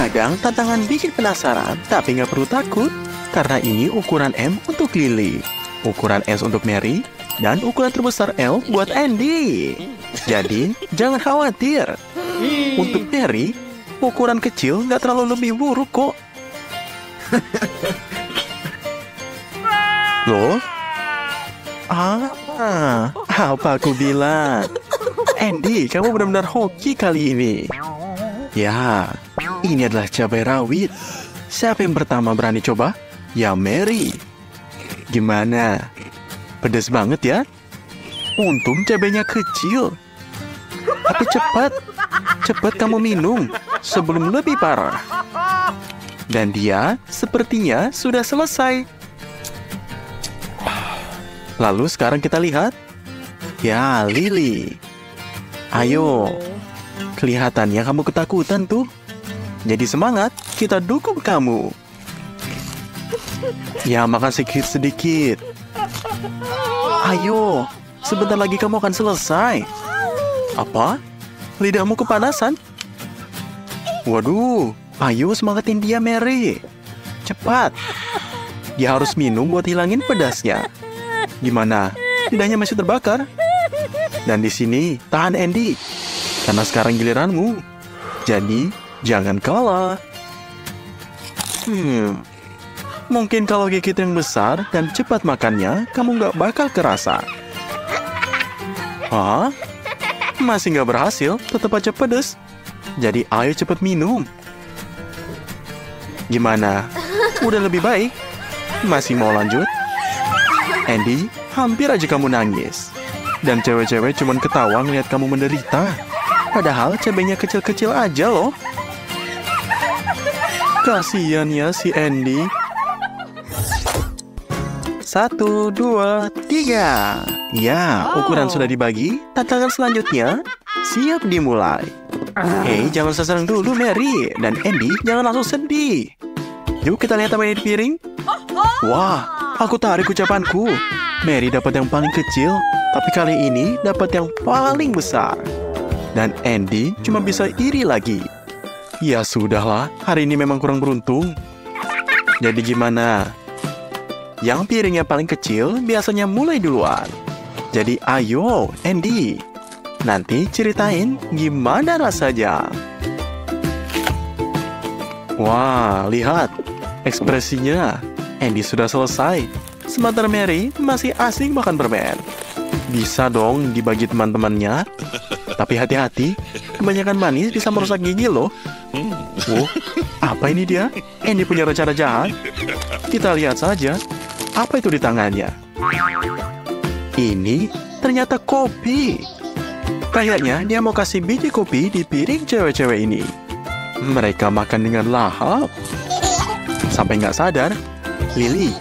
Kadang tantangan bikin penasaran, tapi nggak perlu takut. Karena ini ukuran M untuk Lily, ukuran S untuk Mary, dan ukuran terbesar L buat Andy. Jadi, jangan khawatir. Untuk Mary, ukuran kecil nggak terlalu lebih buruk kok. Loh? Apa aku bilang? Andy, kamu benar-benar hoki kali ini. Ya, ini adalah cabai rawit. Siapa yang pertama berani coba? Ya, Mary. Gimana? Pedas banget ya? Untung cabainya kecil. Tapi cepat kamu minum sebelum lebih parah. Dan dia sepertinya sudah selesai. Lalu sekarang kita lihat. Ya, Lily. Ayo. Kelihatannya kamu ketakutan tuh. Jadi semangat, kita dukung kamu. Ya, makan sedikit-sedikit. Ayo, sebentar lagi kamu akan selesai. Apa? Lidahmu kepanasan? Waduh, ayo semangatin dia, Mary. Cepat. Dia harus minum buat hilangin pedasnya. Gimana? Lidahnya masih terbakar? Dan di sini, tahan Andy. Karena sekarang giliranmu. Jadi, jangan kalah. Mungkin kalau gigit yang besar dan cepat makannya, kamu nggak bakal kerasa. Hah? Masih nggak berhasil, tetap aja pedes. Jadi ayo cepat minum. Gimana? Udah lebih baik? Masih mau lanjut? Andy, hampir aja kamu nangis. Dan cewek-cewek cuman ketawa ngeliat kamu menderita. Padahal cabenya kecil-kecil aja loh. Kasian ya si Andy. 1, 2, 3. Ya, ukuran sudah dibagi. Tantangan selanjutnya siap dimulai. Hei, jangan sasaran dulu Mary. Dan Andy, jangan langsung sedih. Yuk kita lihat apa yang di piring. Wah, aku tarik ucapanku. Mary dapat yang paling kecil, tapi kali ini dapat yang paling besar. Dan Andy cuma bisa iri lagi. Ya sudahlah, hari ini memang kurang beruntung. Jadi gimana? Yang piringnya paling kecil biasanya mulai duluan. Jadi ayo, Andy. Nanti ceritain gimana rasanya. Wah, lihat. Ekspresinya. Andy sudah selesai. Sementara Mary masih asing makan permen. Bisa dong dibagi teman-temannya. Tapi hati-hati, kebanyakan manis bisa merusak gigi loh. Apa ini dia? Andy punya rencana jahat. Kita lihat saja. Apa itu di tangannya? Ini ternyata kopi. Kayaknya dia mau kasih biji kopi di piring cewek-cewek ini. Mereka makan dengan lahap. Sampai nggak sadar. Lily,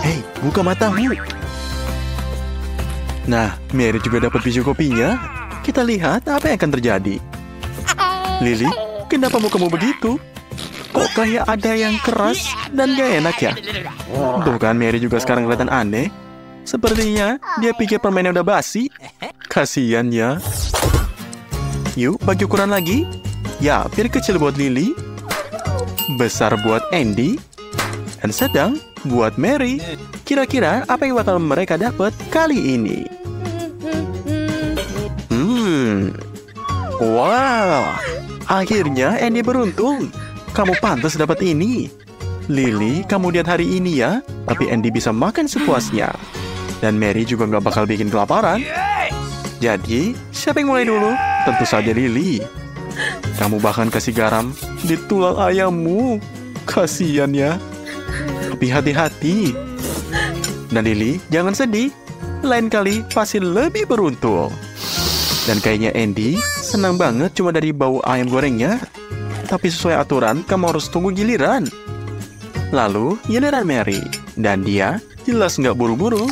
hei, buka matamu. Nah, Mary juga dapat biji kopinya. Kita lihat apa yang akan terjadi. Lily, kenapa mukamu begitu? Kok kayak ada yang keras dan gak enak ya? Tuh kan, Mary juga sekarang kelihatan aneh. Sepertinya dia pikir permennya udah basi. Kasian ya. Yuk, bagi ukuran lagi. Ya, piring kecil buat Lily. Besar buat Andy. Dan sedang buat Mary. Kira-kira apa yang bakal mereka dapat kali ini? Wow, akhirnya Andy beruntung. Kamu pantas dapat ini. Lily, kamu lihat hari ini ya. Tapi Andy bisa makan sepuasnya. Dan Mary juga nggak bakal bikin kelaparan. Jadi, siapa yang mulai dulu? Tentu saja Lily. Kamu bahkan kasih garam di tulang ayammu. Kasian ya. Tapi hati-hati. Dan Lily, jangan sedih. Lain kali pasti lebih beruntung. Dan kayaknya Andy senang banget cuma dari bau ayam gorengnya. Tapi sesuai aturan, kamu harus tunggu giliran. Lalu, giliran Mary. Dan dia jelas nggak buru-buru.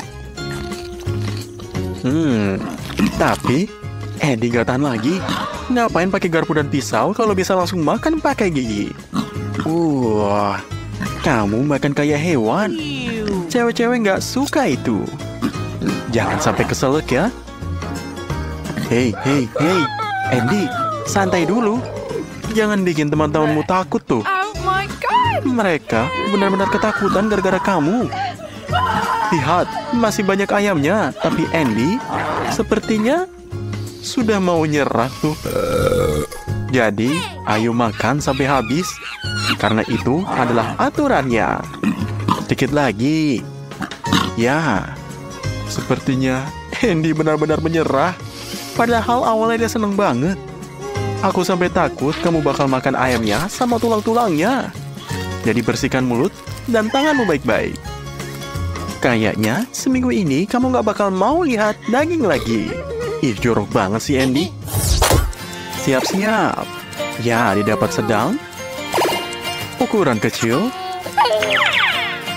Tapi Andy nggak tahan lagi. Ngapain pakai garpu dan pisau kalau bisa langsung makan pakai gigi? Kamu makan kayak hewan. Cewek-cewek nggak suka itu. Jangan sampai keselak ya. Hei, Andy, santai dulu. Jangan bikin teman-temanmu takut tuh. Oh my god! Mereka benar-benar ketakutan gara-gara kamu. Lihat, masih banyak ayamnya. Tapi Andy sepertinya sudah mau nyerah tuh. Jadi, ayo makan sampai habis. Karena itu adalah aturannya. Sedikit lagi. Ya, sepertinya Andy benar-benar menyerah. Padahal awalnya dia seneng banget. Aku sampai takut kamu bakal makan ayamnya sama tulang-tulangnya. Jadi bersihkan mulut dan tanganmu baik-baik. Kayaknya seminggu ini kamu gak bakal mau lihat daging lagi. Ih, jorok banget sih Andy. Siap-siap. Ya, didapat sedang. Ukuran kecil.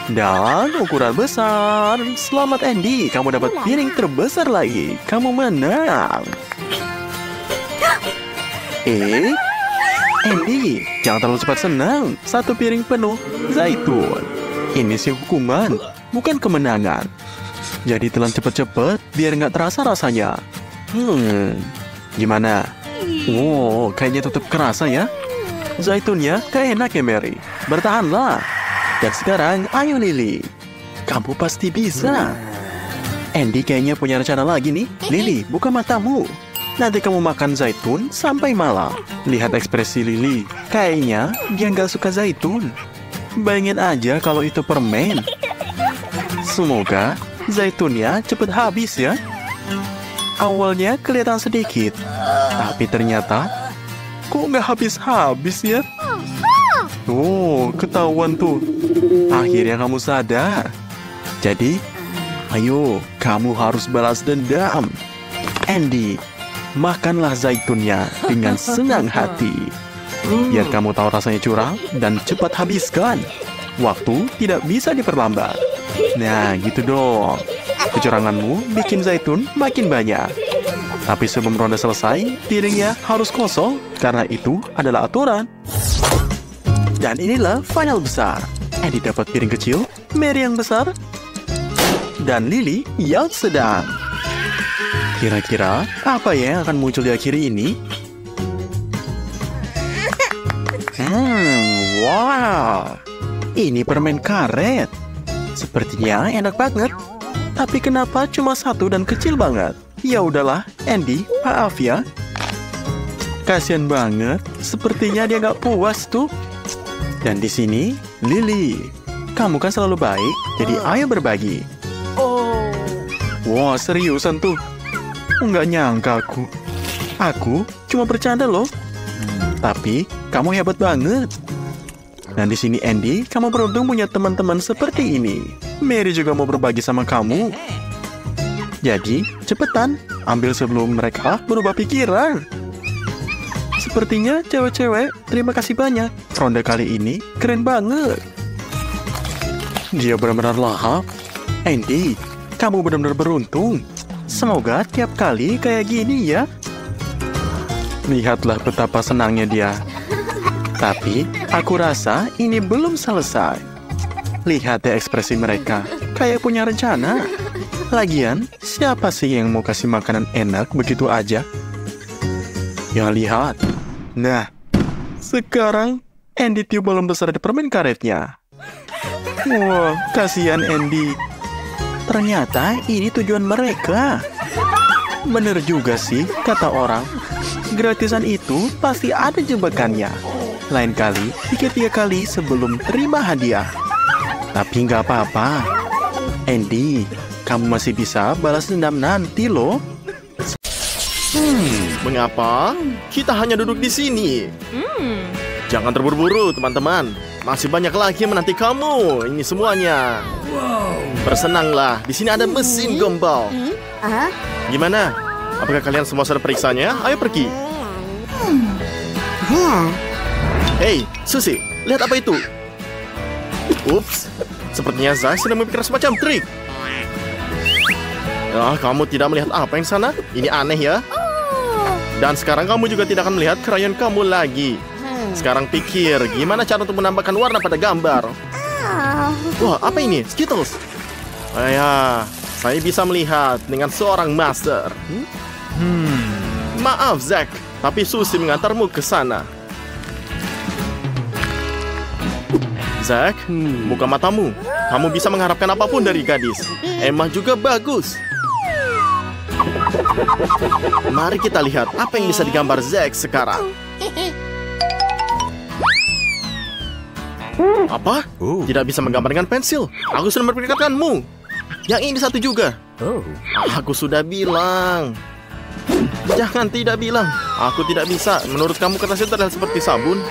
Dan ukuran besar. Selamat Andy, kamu dapat piring terbesar lagi. Kamu menang. Andy, jangan terlalu cepat senang. Satu piring penuh zaitun. Ini sih hukuman, bukan kemenangan. Jadi telan cepet-cepet biar nggak terasa rasanya. Gimana? Wow, kayaknya tetap kerasa ya. Zaitunnya kayak enak ya Mary. Bertahanlah. Dan sekarang, ayo Lily. Kamu pasti bisa. Andy kayaknya punya rencana lagi nih. Lily, buka matamu. Nanti kamu makan zaitun sampai malam. Lihat ekspresi Lily. Kayaknya dia nggak suka zaitun. Bayangin aja kalau itu permen. Semoga zaitunnya cepet habis ya. Awalnya kelihatan sedikit, tapi ternyata kok nggak habis-habis ya. Oh, ketahuan tuh. Akhirnya kamu sadar. Jadi, ayo, kamu harus balas dendam. Andy, makanlah zaitunnya dengan senang hati. Biar kamu tahu rasanya curang dan cepat habiskan. Waktu tidak bisa diperlambat. Nah, gitu dong. Kecuranganmu bikin zaitun makin banyak. Tapi sebelum ronde selesai, piringnya harus kosong. Karena itu adalah aturan. Dan inilah final besar. Andy dapat piring kecil, Mary yang besar, dan Lily yang sedang. Kira-kira apa ya yang akan muncul di akhir ini? Wow. Ini permen karet. Sepertinya enak banget. Tapi kenapa cuma satu dan kecil banget? Ya udahlah, Andy, maaf ya. Kasian banget. Sepertinya dia nggak puas tuh. Dan di sini, Lily. Kamu kan selalu baik, jadi ayo berbagi. Wah, seriusan tuh. Nggak nyangka aku. Aku cuma bercanda loh. Tapi kamu hebat banget. Dan di sini Andy, kamu beruntung punya teman-teman seperti ini. Mary juga mau berbagi sama kamu. Jadi, cepetan, ambil sebelum mereka berubah pikiran. Sepertinya cewek-cewek, terima kasih banyak. Ronde kali ini keren banget. Dia benar-benar lahap. Andy, kamu benar-benar beruntung. Semoga tiap kali kayak gini ya. Lihatlah betapa senangnya dia. Tapi, aku rasa ini belum selesai. Lihat deh ekspresi mereka. Kayak punya rencana. Lagian, siapa sih yang mau kasih makanan enak begitu aja? Ya lihat. Nah, sekarang Andy tiup balon besar di permen karetnya. Wah, kasihan Andy. Ternyata ini tujuan mereka. Bener juga sih, kata orang. Gratisan itu pasti ada jebakannya. Lain kali, pikir 3 kali sebelum terima hadiah. Tapi nggak apa-apa. Andy, kamu masih bisa balas dendam nanti loh. Mengapa kita hanya duduk di sini? Jangan terburu-buru, teman-teman. Masih banyak lagi yang menanti kamu. Ini semuanya. Bersenanglah, di sini ada mesin gombal. Gimana? Apakah kalian semua sudah periksanya? Ayo pergi. Hei, Susi, lihat apa itu? Ups, sepertinya Zai sedang memikirkan semacam trik. Kamu tidak melihat apa yang sana? Ini aneh ya. Dan sekarang kamu juga tidak akan melihat krayon kamu lagi. Sekarang pikir, gimana cara untuk menambahkan warna pada gambar? Wah, apa ini? Skittles. Ya, saya bisa melihat dengan seorang master. Maaf, Zack, tapi Susi mengantarmu ke sana. Zack, buka matamu. Kamu bisa mengharapkan apapun dari gadis. Emma juga bagus. Mari kita lihat apa yang bisa digambar Zack sekarang. Apa? Tidak bisa menggambar dengan pensil. Aku sudah memperingatkanmu. Yang ini satu juga. Aku sudah bilang. Jangan tidak bilang. Aku tidak bisa. Menurut kamu kertas itu terlihat seperti sabun?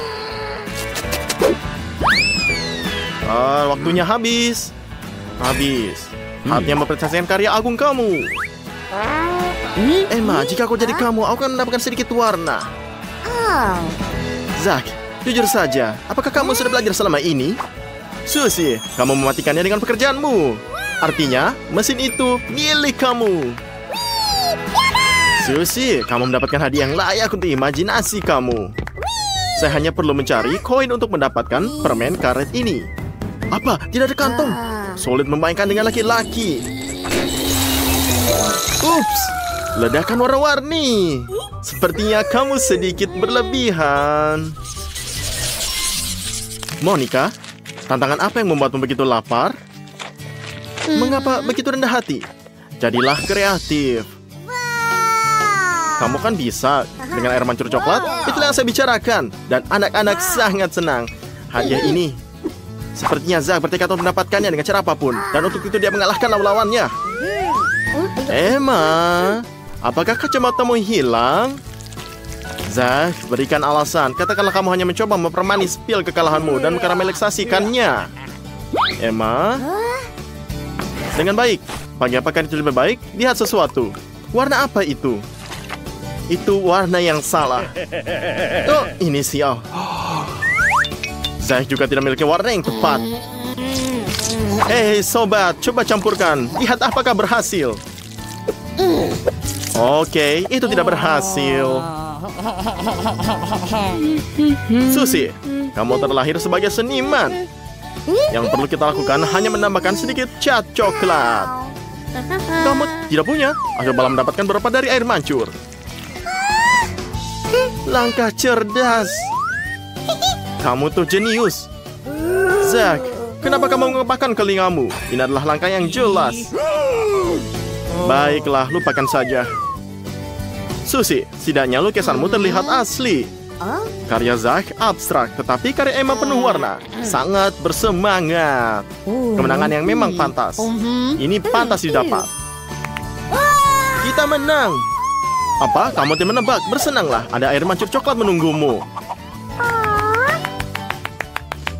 Waktunya habis. Saatnya mempresentasikan karya agung kamu. Emma, jika aku jadi kamu, aku akan mendapatkan sedikit warna. Zack, jujur saja, apakah kamu sudah belajar selama ini? Susie, kamu mematikannya dengan pekerjaanmu. Artinya, mesin itu milik kamu. Susie, kamu mendapatkan hadiah yang layak untuk imajinasi kamu. Saya hanya perlu mencari koin untuk mendapatkan permen karet ini. Apa? Tidak ada kantong. Sulit membayangkan dengan laki-laki. Ups, ledakan warna-warni. Sepertinya kamu sedikit berlebihan. Monica, tantangan apa yang membuatmu begitu lapar? Mengapa begitu rendah hati? Jadilah kreatif. Kamu kan bisa dengan air mancur coklat. Itulah yang saya bicarakan. Dan anak-anak sangat senang. Hadiah ini sepertinya Zack bertekad untuk mendapatkannya dengan cara apapun. Dan untuk itu dia mengalahkan lawan-lawannya. Emma, apakah kacamatamu hilang? Zack, berikan alasan. Katakanlah kamu hanya mencoba mempermanis pil kekalahanmu dan mengkaramelisasikannya. Emma, dengan baik. Bagi apakah itu lebih baik? Lihat sesuatu. Warna apa itu? Itu warna yang salah. Oh, inisial. Zack juga tidak memiliki warna yang tepat. Hei sobat, coba campurkan. Lihat apakah berhasil. Oke, itu tidak berhasil. Susie, kamu terlahir sebagai seniman. Yang perlu kita lakukan hanya menambahkan sedikit cat coklat. Kamu tidak punya? Aku malah mendapatkan beberapa dari air mancur. Langkah cerdas. Kamu tuh jenius. Zack, kenapa kamu mengepakkan telingamu? Ini adalah langkah yang jelas. Baiklah, lupakan saja. Susie, setidaknya lukisanmu terlihat asli. Karya Zack abstrak, tetapi karya Emma penuh warna. Sangat bersemangat. Kemenangan yang memang pantas. Ini pantas didapat. Kita menang. Apa? Kamu tidak menebak? Bersenanglah, ada air mancur coklat menunggumu.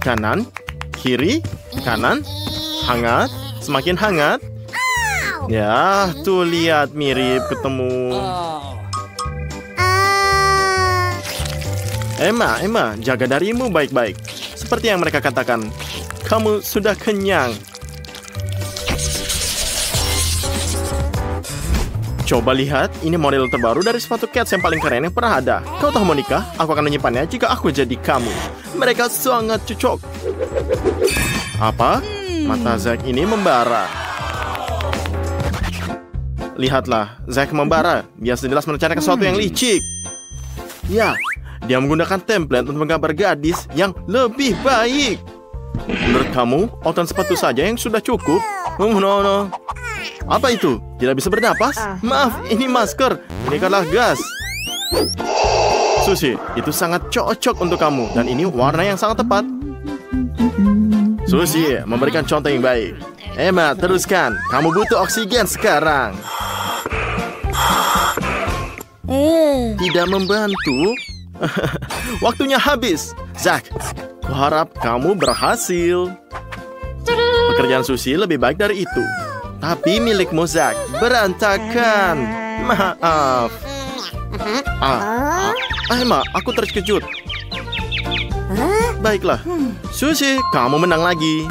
Kanan, kiri, kanan, hangat, semakin hangat. Ya, tuh lihat mirip ketemu. Emma, jaga darimu baik-baik. Seperti yang mereka katakan, kamu sudah kenyang. Coba lihat, ini model terbaru dari sepatu Cats yang paling keren yang pernah ada. Kau tahu Monica, aku akan menyimpannya jika aku jadi kamu. Mereka sangat cocok. Apa? Mata Zack ini membara. Lihatlah, Zack membara. Dia jelas merencanakan sesuatu yang licik. Ya, dia menggunakan template untuk menggambar gadis yang lebih baik. Menurut kamu, outan sepatu saja yang sudah cukup? No. Apa itu? Tidak bisa bernapas? Maaf, ini masker. Ini adalah gas. Susie, itu sangat cocok untuk kamu. Dan ini warna yang sangat tepat. Susie, memberikan contoh yang baik. Emma, teruskan. Kamu butuh oksigen sekarang. Tidak membantu. Waktunya habis. Zack, kuharap kamu berhasil. Pekerjaan Susie lebih baik dari itu. Tapi milikmu Zack berantakan. Maaf. Emma, aku terkejut. Baiklah, Susie, kamu menang lagi.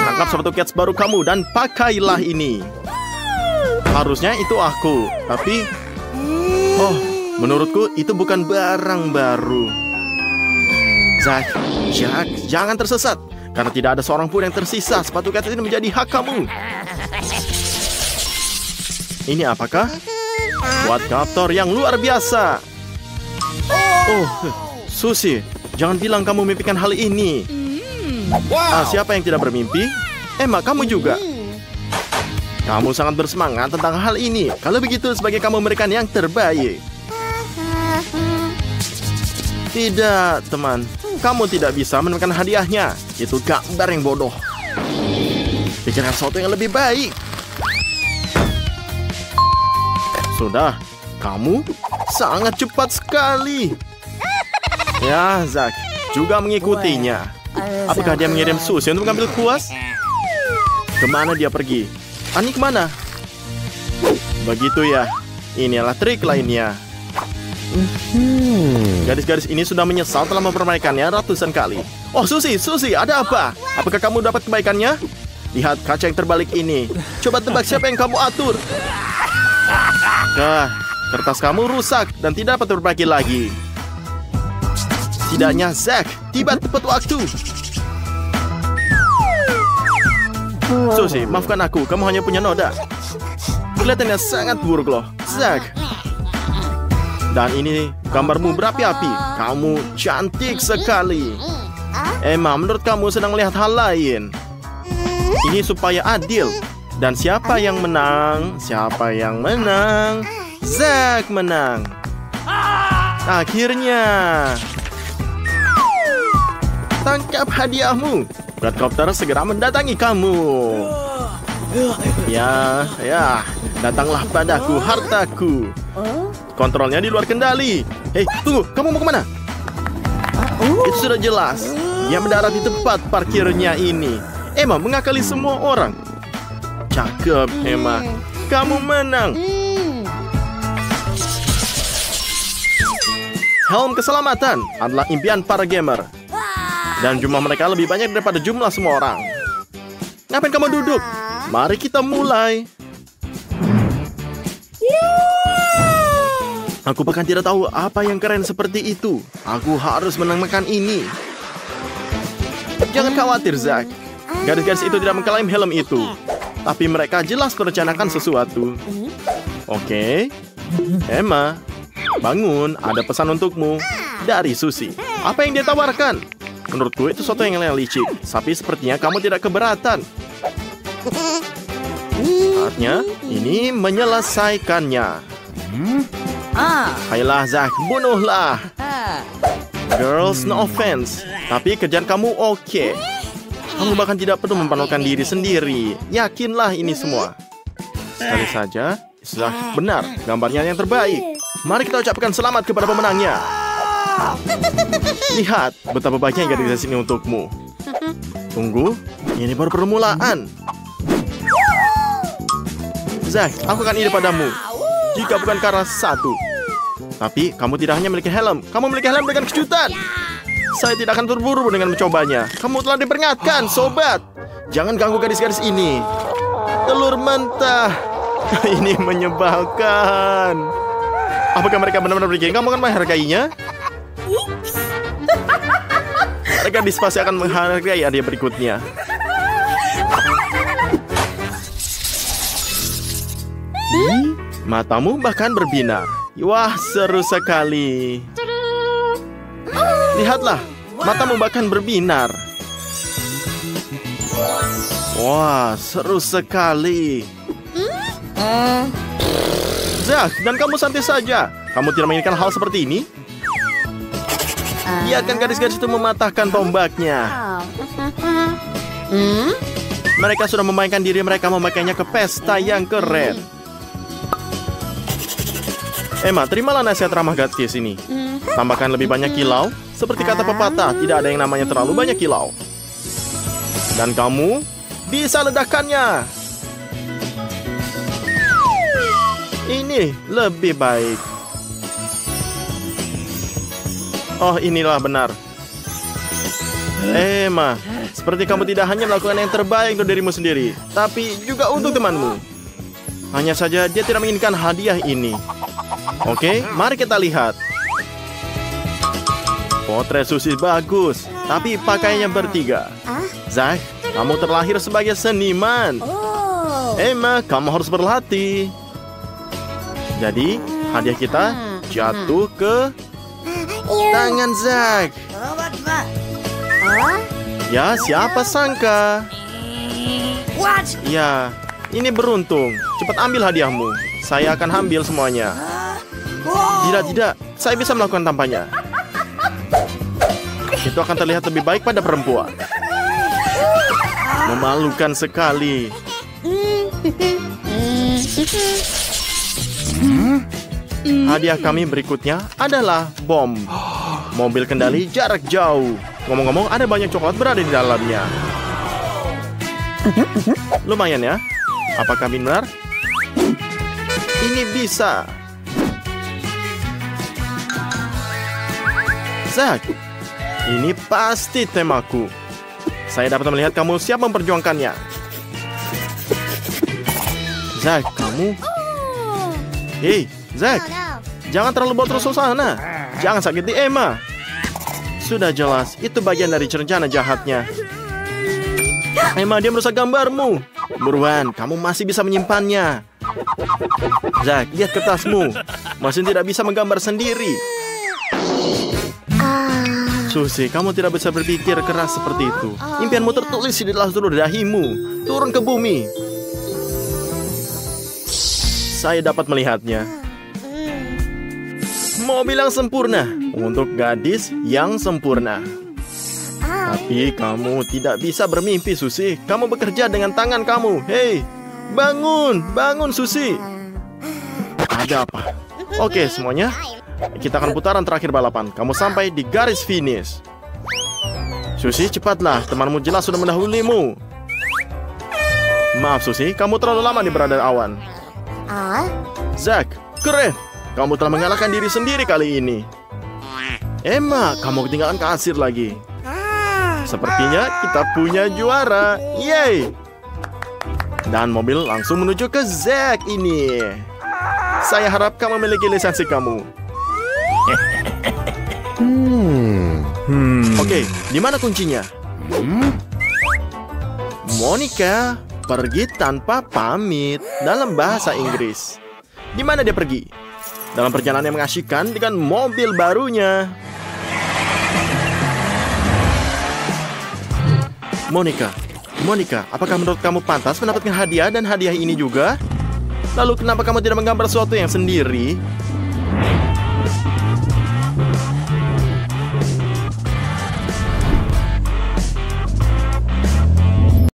Tangkap sepatu Cats baru kamu dan pakailah ini. Harusnya itu aku, tapi menurutku itu bukan barang baru. Zack, jangan tersesat. Karena tidak ada seorang pun yang tersisa. Sepatu Cats ini menjadi hak kamu. Ini apakah? Quadcopter yang luar biasa. Susie, jangan bilang kamu mimpikan hal ini. Siapa yang tidak bermimpi? Emma, kamu juga. Kamu sangat bersemangat tentang hal ini. Kalau begitu, sebagai kamu memberikan yang terbaik. Tidak, teman. Kamu tidak bisa menemukan hadiahnya. Itu gambar yang bodoh. Pikirkan sesuatu yang lebih baik. Sudah, kamu sangat cepat sekali. Ya, Zack juga mengikutinya. Apakah dia mengirim Susie untuk mengambil kuas? Kemana dia pergi? Ani kemana? Begitu ya. Inilah trik lainnya. Gadis-gadis ini sudah menyesal telah mempermainkannya ratusan kali. Oh, Susie, ada apa? Apakah kamu dapat kebaikannya? Lihat kaca yang terbalik ini. Coba tebak siapa yang kamu atur. Kertas kamu rusak dan tidak dapat diperbaiki lagi. Setidaknya Zack tiba tepat waktu. Susie, maafkan aku, kamu hanya punya noda. Kelihatannya sangat buruk loh, Zack. Dan ini gambarmu berapi-api. Kamu cantik sekali. Emma, menurut kamu sedang melihat hal lain. Ini supaya adil. Dan siapa yang menang? Siapa yang menang? Zack menang. Akhirnya. Tangkap hadiahmu. Redcopter segera mendatangi kamu. Ya, datanglah padaku hartaku. Kontrolnya di luar kendali. Hei, tunggu, kamu mau kemana? Itu sudah jelas. Dia mendarat di tempat parkirnya ini. Emma mengakali semua orang. Cakep, Emma. Kamu menang. Helm keselamatan adalah impian para gamer. Dan jumlah mereka lebih banyak daripada jumlah semua orang. Ngapain kamu duduk? Mari kita mulai. Aku bahkan tidak tahu apa yang keren seperti itu. Aku harus menamakan ini. Jangan khawatir, Zack. Gadis-gadis itu tidak mengklaim helm itu. Tapi mereka jelas merencanakan sesuatu. Oke. Emma, bangun. Ada pesan untukmu. Dari Susie. Apa yang dia tawarkan? Menurutku itu sesuatu yang licik. Tapi sepertinya kamu tidak keberatan. Saatnya ini menyelesaikannya. Ayolah, Zack, bunuhlah. Girls, no offense. Tapi kerjaan kamu oke. Kamu bahkan tidak perlu mempermalukan diri sendiri. Yakinlah ini semua. Sekali saja, sudah benar. Gambarnya yang terbaik. Mari kita ucapkan selamat kepada pemenangnya. Lihat betapa baiknya gadis ini untukmu. Tunggu, ini baru permulaan. Zack, aku akan ide padamu. Jika bukan karena satu. Tapi kamu tidak hanya memiliki helm. Kamu memiliki helm dengan kejutan. Saya tidak akan terburu dengan mencobanya. Kamu telah diperingatkan, sobat. Jangan ganggu gadis-gadis ini. Telur mentah. Ini menyebalkan. Apakah mereka benar-benar berpikir kamu akan menghargainya? Mereka pasti akan menghargai hadiah berikutnya. Matamu bahkan berbinar. Wah, seru sekali. Lihatlah, matamu bahkan berbinar. Wah, seru sekali. Zack, dan kamu santai saja. Kamu tidak menginginkan hal seperti ini? Biarkan gadis-gadis itu mematahkan tombaknya. Mereka sudah memainkan diri mereka memakainya ke pesta yang keren. Emma, terimalah nasihat ramah gadis ini. Tambahkan lebih banyak kilau. Seperti kata pepatah, tidak ada yang namanya terlalu banyak kilau. Dan kamu bisa ledakannya. Ini lebih baik. Oh, inilah benar. Emma, seperti kamu tidak hanya melakukan yang terbaik untuk dirimu sendiri, tapi juga untuk temanmu. Hanya saja dia tidak menginginkan hadiah ini. Oke, mari kita lihat. Potret Susie bagus, tapi pakaiannya bertiga. Zack, kamu terlahir sebagai seniman. Emma, kamu harus berlatih. Jadi, hadiah kita jatuh ke Tangan Zack. Ya, siapa sangka? Ya, ini beruntung. Cepat ambil hadiahmu. Saya akan ambil semuanya. Tidak. Saya bisa melakukan tanpanya. Itu akan terlihat lebih baik pada perempuan. Memalukan sekali. Hadiah kami berikutnya adalah bom. Mobil kendali jarak jauh. Ngomong-ngomong, ada banyak coklat berada di dalamnya. Lumayan ya. Apakah benar? Ini bisa. Zack, ini pasti temaku. Saya dapat melihat kamu siap memperjuangkannya. Zack, kamu... Hei, Zack, jangan terlalu boros suasana. Jangan sakiti Emma. Sudah jelas, itu bagian dari rencana jahatnya. Emma, dia merusak gambarmu. Buruan, kamu masih bisa menyimpannya. Zack, lihat kertasmu. Masih tidak bisa menggambar sendiri. Susie, kamu tidak bisa berpikir keras seperti itu. Impianmu tertulis di dalam seluruh dahimu. Turun ke bumi. Saya dapat melihatnya. Mobil yang sempurna untuk gadis yang sempurna. Tapi kamu tidak bisa bermimpi, Susie. Kamu bekerja dengan tangan kamu. Hei, bangun Susie. Ada apa? Oke, semuanya. Kita akan putaran terakhir balapan. Kamu sampai di garis finish. Susie, cepatlah. Temanmu jelas sudah mendahulumu. Maaf, Susie. Kamu terlalu lama di berada awan. Zack, keren. Kamu telah mengalahkan diri sendiri kali ini. Emma, kamu ketinggalan kasir lagi. Sepertinya kita punya juara. Yeay. Dan mobil langsung menuju ke Zack ini. Saya harap kamu memiliki lisensi kamu. Oke, di mana kuncinya? Monica pergi tanpa pamit dalam bahasa Inggris. Di mana dia pergi? Dalam perjalanan yang mengasyikkan dengan mobil barunya. Monica, apakah menurut kamu pantas mendapatkan hadiah dan hadiah ini juga? Lalu kenapa kamu tidak menggambar sesuatu yang sendiri?